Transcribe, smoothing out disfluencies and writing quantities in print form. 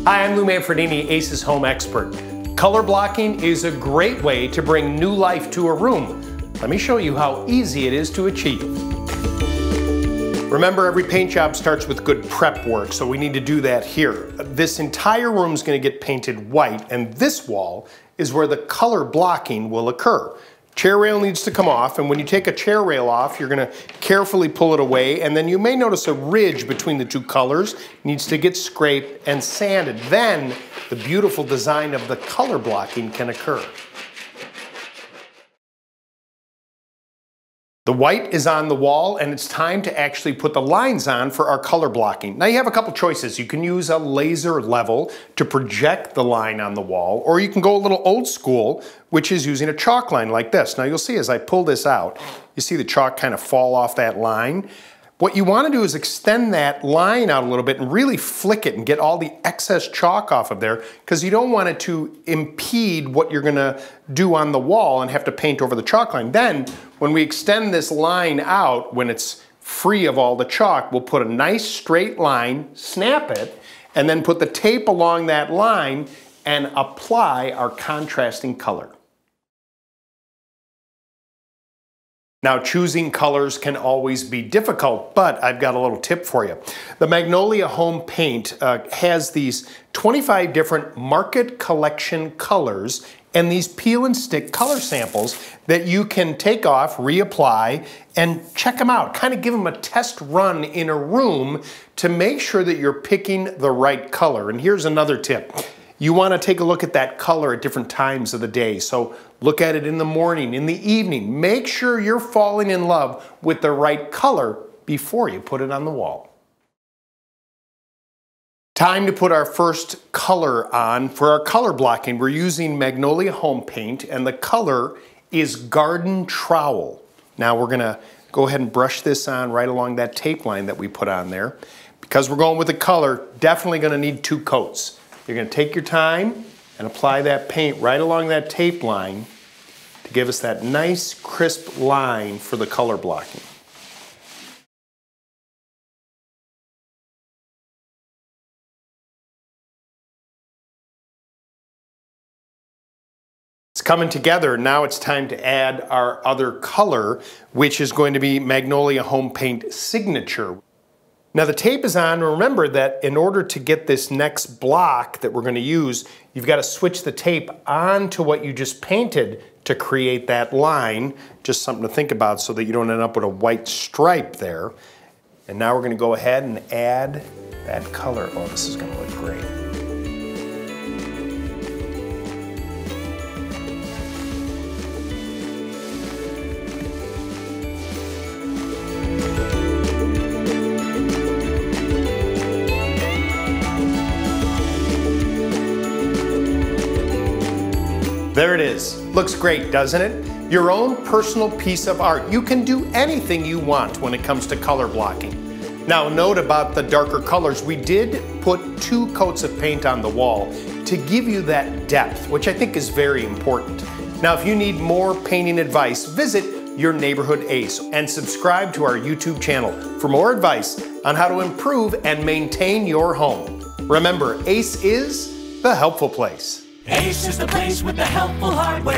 Hi, I'm Lou Manfredini, Ace's home expert. Color blocking is a great way to bring new life to a room. Let me show you how easy it is to achieve. Remember, every paint job starts with good prep work, so we need to do that here. This entire room is going to get painted white, and this wall is where the color blocking will occur. Chair rail needs to come off, and when you take a chair rail off, you're going to carefully pull it away, and then you may notice a ridge between the two colors. It needs to get scraped and sanded. Then the beautiful design of the color blocking can occur. The white is on the wall, and it's time to actually put the lines on for our color blocking. Now you have a couple choices. You can use a laser level to project the line on the wall, or you can go a little old school, which is using a chalk line like this. Now you'll see as I pull this out, you see the chalk kind of fall off that line. What you want to do is extend that line out a little bit and really flick it and get all the excess chalk off of there, because you don't want it to impede what you're going to do on the wall and have to paint over the chalk line. Then, when we extend this line out, when it's free of all the chalk, we'll put a nice straight line, snap it, and then put the tape along that line and apply our contrasting color. Now, choosing colors can always be difficult, but I've got a little tip for you. The Magnolia Home Paint has these 25 different market collection colors and these peel and stick color samples that you can take off, reapply, and check them out. Kind of give them a test run in a room to make sure that you're picking the right color. And here's another tip. You want to take a look at that color at different times of the day. So look at it in the morning, in the evening. Make sure you're falling in love with the right color before you put it on the wall. Time to put our first color on. For our color blocking, we're using Magnolia Home Paint, and the color is Garden Trowel. Now we're going to go ahead and brush this on right along that tape line that we put on there. Because we're going with the color, definitely going to need 2 coats. You're going to take your time and apply that paint right along that tape line to give us that nice crisp line for the color blocking. It's coming together. Now it's time to add our other color, which is going to be Magnolia Home Paint Signature. Now the tape is on. Remember that in order to get this next block that we're going to use, you've got to switch the tape onto what you just painted to create that line. Just something to think about so that you don't end up with a white stripe there. And now we're going to go ahead and add that color. Oh, this is going to look great. There it is. Looks great, doesn't it? Your own personal piece of art. You can do anything you want when it comes to color blocking. Now, note about the darker colors. We did put 2 coats of paint on the wall to give you that depth, which I think is very important. Now, if you need more painting advice, visit your neighborhood Ace and subscribe to our YouTube channel for more advice on how to improve and maintain your home. Remember, Ace is the helpful place. Ace is the place with the helpful hardware.